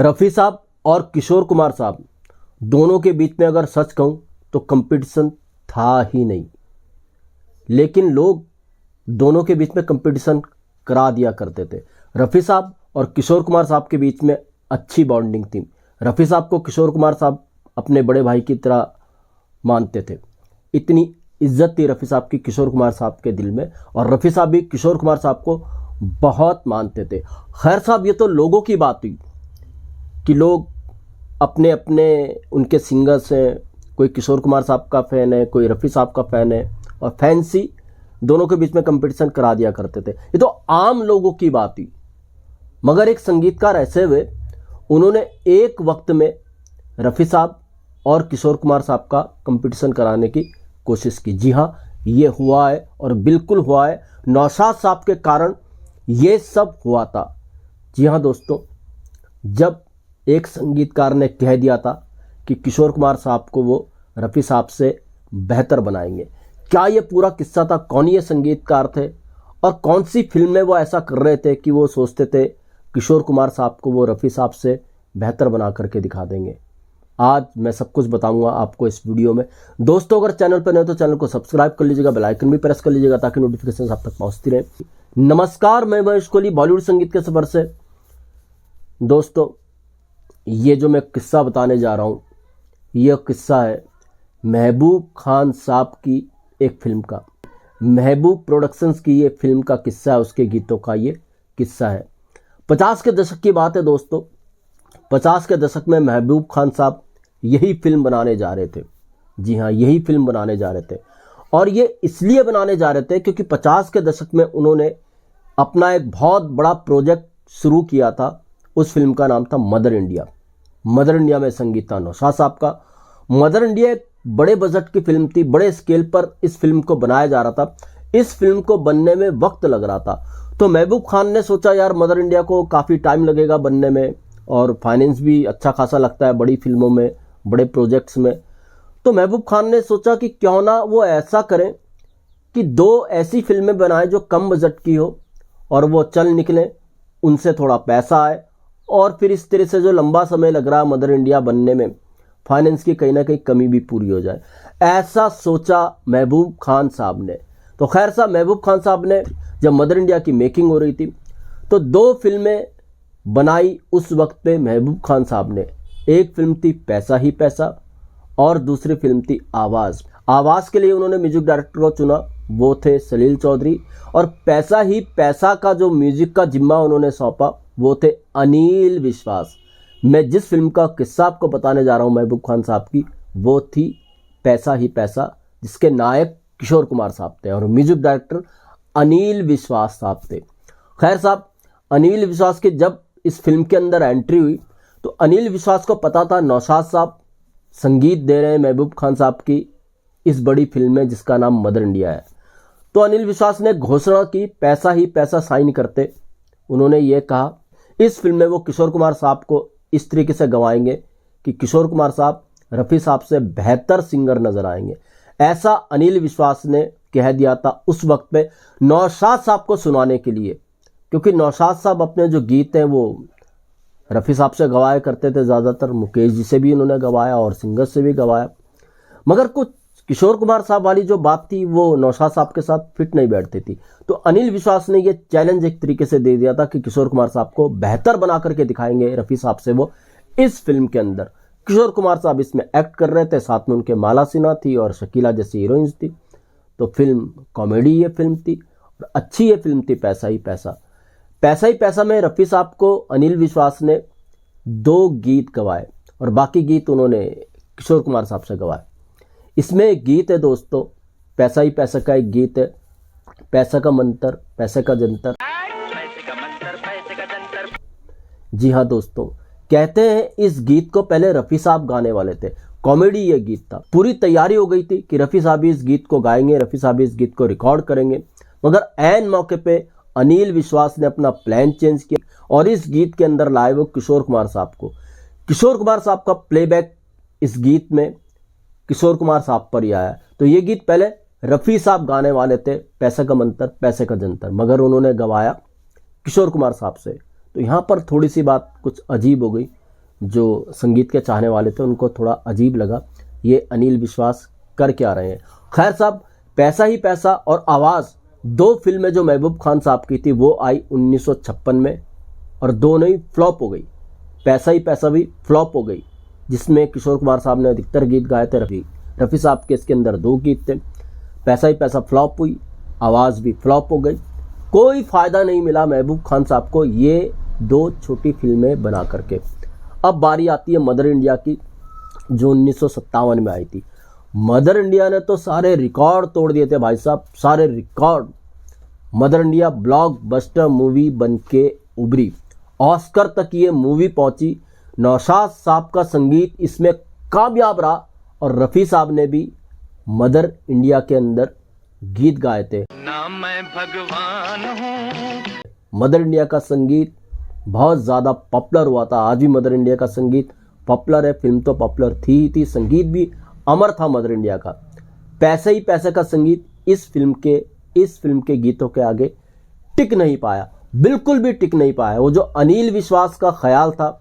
रफ़ी साहब और किशोर कुमार साहब दोनों के बीच में अगर सच कहूं तो कंपटीशन था ही नहीं, लेकिन लोग दोनों के बीच में कंपटीशन करा दिया करते थे। रफ़ी साहब और किशोर कुमार साहब के बीच में अच्छी बॉन्डिंग थी। रफ़ी साहब को किशोर कुमार साहब अपने बड़े भाई की तरह मानते थे। इतनी इज्जत थी रफ़ी साहब की किशोर कुमार साहब के दिल में, और रफ़ी साहब भी किशोर कुमार साहब को बहुत मानते थे। खैर साहब, ये तो लोगों की बात हुई कि लोग अपने अपने उनके सिंगर्स हैं, कोई किशोर कुमार साहब का फ़ैन है, कोई रफ़ी साहब का फ़ैन है, और फैंसी दोनों के बीच में कंपटीशन करा दिया करते थे। ये तो आम लोगों की बात हुई। मगर एक संगीतकार ऐसे हुए, उन्होंने एक वक्त में रफ़ी साहब और किशोर कुमार साहब का कंपटीशन कराने की कोशिश की। जी हाँ, ये हुआ है और बिल्कुल हुआ है। नौशाद साहब के कारण ये सब हुआ था। जी हाँ दोस्तों, जब एक संगीतकार ने कह दिया था कि किशोर कुमार साहब को वो रफ़ी साहब से बेहतर बनाएंगे। क्या ये पूरा किस्सा था? कौन ये संगीतकार थे और कौन सी फिल्म में वो ऐसा कर रहे थे कि वो सोचते थे किशोर कुमार साहब को वो रफ़ी साहब से बेहतर बना करके दिखा देंगे? आज मैं सब कुछ बताऊंगा आपको इस वीडियो में। दोस्तों, अगर चैनल पर नहीं हो तो चैनल को सब्सक्राइब कर लीजिएगा, बेल आइकन भी प्रेस कर लीजिएगा ताकि नोटिफिकेशन आप तक पहुंचती रहे। नमस्कार, मैं महेश कोहली, बॉलीवुड संगीत के सफर से। दोस्तों, ये जो मैं किस्सा बताने जा रहा हूँ, यह किस्सा है महबूब खान साहब की एक फिल्म का। महबूब प्रोडक्शंस की ये फिल्म का किस्सा है, उसके गीतों का ये किस्सा है। 50 के दशक की बात है दोस्तों। 50 के दशक में महबूब खान साहब यही फिल्म बनाने जा रहे थे। जी हाँ, यही फिल्म बनाने जा रहे थे, और ये इसलिए बनाने जा रहे थे क्योंकि 50 के दशक में उन्होंने अपना एक बहुत बड़ा प्रोजेक्ट शुरू किया था। उस फिल्म का नाम था मदर इंडिया। मदर इंडिया में संगीत था नौशाद साहब का। मदर इंडिया एक बड़े बजट की फिल्म थी, बड़े स्केल पर इस फिल्म को बनाया जा रहा था। इस फिल्म को बनने में वक्त लग रहा था, तो महबूब खान ने सोचा यार मदर इंडिया को काफ़ी टाइम लगेगा बनने में, और फाइनेंस भी अच्छा खासा लगता है बड़ी फिल्मों में, बड़े प्रोजेक्ट्स में। तो महबूब खान ने सोचा कि क्यों ना वो ऐसा करें कि दो ऐसी फिल्में बनाएं जो कम बजट की हो और वो चल निकलें, उनसे थोड़ा पैसा आए, और फिर इस तरह से जो लंबा समय लग रहा है मदर इंडिया बनने में, फाइनेंस की कहीं ना कहीं कमी भी पूरी हो जाए। ऐसा सोचा महबूब खान साहब ने। तो खैर साहब, महबूब खान साहब ने जब मदर इंडिया की मेकिंग हो रही थी तो दो फिल्में बनाई उस वक्त पे महबूब खान साहब ने। एक फिल्म थी पैसा ही पैसा और दूसरी फिल्म थी आवाज़। आवाज़ के लिए उन्होंने म्यूजिक डायरेक्टर को चुना, वो थे सलील चौधरी, और पैसा ही पैसा का जो म्यूजिक का जिम्मा उन्होंने सौंपा वो थे अनिल विश्वास। मैं जिस फिल्म का किस्सा आपको बताने जा रहा हूँ महबूब खान साहब की, वो थी पैसा ही पैसा, जिसके नायक किशोर कुमार साहब थे और म्यूजिक डायरेक्टर अनिल विश्वास साहब थे। खैर साहब, अनिल विश्वास की जब इस फिल्म के अंदर एंट्री हुई तो अनिल विश्वास को पता था नौशाद साहब संगीत दे रहे हैं महबूब खान साहब की इस बड़ी फिल्म में जिसका नाम मदर इंडिया है। तो अनिल विश्वास ने घोषणा की पैसा ही पैसा साइन करते। उन्होंने ये कहा इस फिल्म में वो किशोर कुमार साहब को इस तरीके से गवाएंगे कि किशोर कुमार साहब रफ़ी साहब से बेहतर सिंगर नजर आएंगे। ऐसा अनिल विश्वास ने कह दिया था उस वक्त पे नौशाद साहब को सुनाने के लिए, क्योंकि नौशाद साहब अपने जो गीत हैं वो रफ़ी साहब से गवाया करते थे ज़्यादातर। मुकेश जी से भी उन्होंने गवाया और सिंगर से भी गवाया, मगर कुछ किशोर कुमार साहब वाली जो बात थी वो नौशाद साहब के साथ फिट नहीं बैठती थी। तो अनिल विश्वास ने ये चैलेंज एक तरीके से दे दिया था कि किशोर कुमार साहब को बेहतर बना करके दिखाएंगे रफ़ी साहब से वो इस फिल्म के अंदर। किशोर कुमार साहब इसमें एक्ट कर रहे थे, साथ में उनके माला सिन्हा थी और शकीला जैसी हीरोइंस थी। तो फिल्म कॉमेडी ये फिल्म थी और अच्छी ये फिल्म थी पैसा ही पैसा। पैसा ही पैसा में रफ़ी साहब को अनिल विश्वास ने 2 गीत गवाए और बाकी गीत उन्होंने किशोर कुमार साहब से गवाए। इसमें एक गीत है दोस्तों, पैसा ही पैसा का एक गीत है, पैसा का मंत्र पैसे का जंतर। जी हाँ दोस्तों, कहते हैं इस गीत को पहले रफ़ी साहब गाने वाले थे। कॉमेडी ये गीत था, पूरी तैयारी हो गई थी कि रफ़ी साहब इस गीत को गाएंगे, रफ़ी साहब इस गीत को रिकॉर्ड करेंगे, मगर ऐन मौके पे अनिल विश्वास ने अपना प्लान चेंज किया और इस गीत के अंदर लाए वो किशोर कुमार साहब को। किशोर कुमार साहब का प्लेबैक इस गीत में किशोर कुमार साहब पर ही आया। तो ये गीत पहले रफ़ी साहब गाने वाले थे, पैसे का मंत्र पैसे का जंतर, मगर उन्होंने गवाया किशोर कुमार साहब से। तो यहाँ पर थोड़ी सी बात कुछ अजीब हो गई। जो संगीत के चाहने वाले थे उनको थोड़ा अजीब लगा, ये अनिल विश्वास कर क्या रहे हैं। खैर साहब, पैसा ही पैसा और आवाज़, दो फिल्में जो महबूब खान साहब की थी वो आई 1956 में और दोनों ही फ्लॉप हो गई। पैसा ही पैसा भी फ्लॉप हो गई, जिसमें किशोर कुमार साहब ने अधिकतर गीत गाए थे, रफ़ी साहब के इसके अंदर 2 गीत थे। पैसा ही पैसा फ्लॉप हुई, आवाज़ भी फ्लॉप हो गई, कोई फ़ायदा नहीं मिला महबूब खान साहब को ये 2 छोटी फिल्में बना करके। अब बारी आती है मदर इंडिया की, जो 1957 में आई थी। मदर इंडिया ने तो सारे रिकॉर्ड तोड़ दिए थे भाई साहब, सारे record. Mother India blockbuster movie बनके उभरी, ऑस्कर तक ये मूवी पहुंची। नौशाद साहब का संगीत इसमें कामयाब रहा और रफ़ी साहब ने भी मदर इंडिया के अंदर गीत गाए थे। ना मैं भगवान हूं। मदर इंडिया का संगीत बहुत ज़्यादा पॉपुलर हुआ था। आज भी मदर इंडिया का संगीत पॉपुलर है, फिल्म तो पॉपुलर थी ही थी, संगीत भी अमर था मदर इंडिया का। पैसे ही पैसे का संगीत इस फिल्म के गीतों के आगे टिक नहीं पाया, बिल्कुल भी टिक नहीं पाया। वो जो अनिल विश्वास का ख्याल था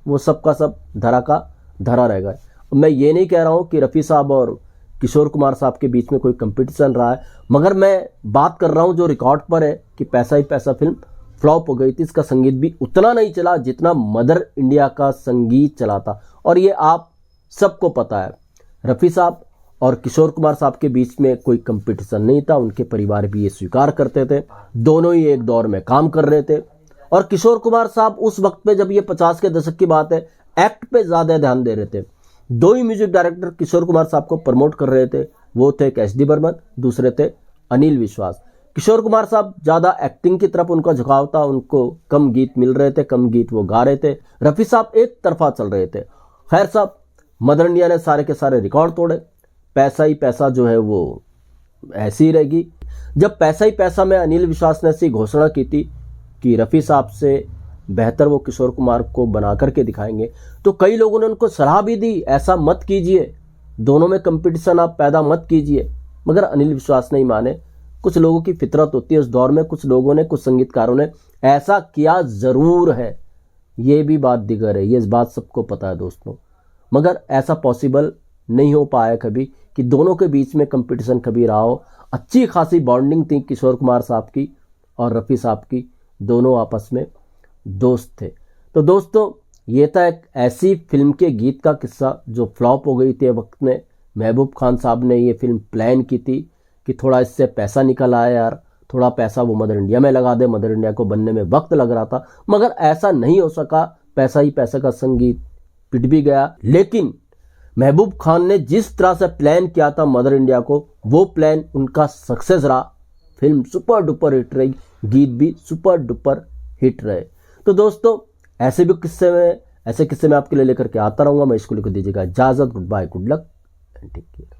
वो सब का सब धरा का धरा रह गए। मैं ये नहीं कह रहा हूँ कि रफ़ी साहब और किशोर कुमार साहब के बीच में कोई कंपटीशन रहा है, मगर मैं बात कर रहा हूँ जो रिकॉर्ड पर है कि पैसा ही पैसा फिल्म फ्लॉप हो गई थी। इसका संगीत भी उतना नहीं चला जितना मदर इंडिया का संगीत चला था, और ये आप सबको पता है। रफ़ी साहब और किशोर कुमार साहब के बीच में कोई कंपटीशन नहीं था, उनके परिवार भी ये स्वीकार करते थे। दोनों ही एक दौर में काम कर रहे थे, और किशोर कुमार साहब उस वक्त पे, जब ये 50 के दशक की बात है, एक्ट पे ज़्यादा ध्यान दे रहे थे। 2 ही म्यूजिक डायरेक्टर किशोर कुमार साहब को प्रमोट कर रहे थे, वो थे एच.डी. बर्मन, दूसरे थे अनिल विश्वास। किशोर कुमार साहब ज़्यादा एक्टिंग की तरफ उनका झुकाव था, उनको कम गीत मिल रहे थे, कम गीत वो गा रहे थे। रफ़ी साहब एक तरफा चल रहे थे। खैर साहब, मदर इंडिया ने सारे के सारे रिकॉर्ड तोड़े। पैसा ही पैसा जो है वो ऐसी ही रहेगी। जब पैसा ही पैसा में अनिल विश्वास ने ऐसी घोषणा की थी कि रफ़ी साहब से बेहतर वो किशोर कुमार को बना करके दिखाएंगे, तो कई लोगों ने उनको सलाह भी दी, ऐसा मत कीजिए, दोनों में कंपटीशन आप पैदा मत कीजिए। मगर अनिल विश्वास नहीं माने। कुछ लोगों की फितरत होती है उस दौर में, कुछ लोगों ने, कुछ संगीतकारों ने ऐसा किया ज़रूर है, ये भी बात दिगर है, ये इस बात सबको पता है दोस्तों। मगर ऐसा पॉसिबल नहीं हो पाया कभी कि दोनों के बीच में कंपटीशन कभी रहा हो। अच्छी खासी बॉन्डिंग थी किशोर कुमार साहब की और रफ़ी साहब की, दोनों आपस में दोस्त थे। तो दोस्तों, ये था एक ऐसी फिल्म के गीत का किस्सा जो फ्लॉप हो गई थी वक्त में। महबूब खान साहब ने ये फिल्म प्लान की थी कि थोड़ा इससे पैसा निकल आए यार, थोड़ा पैसा वो मदर इंडिया में लगा दे, मदर इंडिया को बनने में वक्त लग रहा था, मगर ऐसा नहीं हो सका। पैसा ही पैसा का संगीत पिट भी गया। लेकिन महबूब खान ने जिस तरह से प्लान किया था मदर इंडिया को, वो प्लान उनका सक्सेस रहा। फिल्म सुपर डुपर हिट रही, गीत भी सुपर डुपर हिट रहे। तो दोस्तों, ऐसे किस्से में आपके लिए लेकर के आता रहूंगा मैं। इसको लेकर दीजिएगा इजाजत। Good bye, good luck and take care.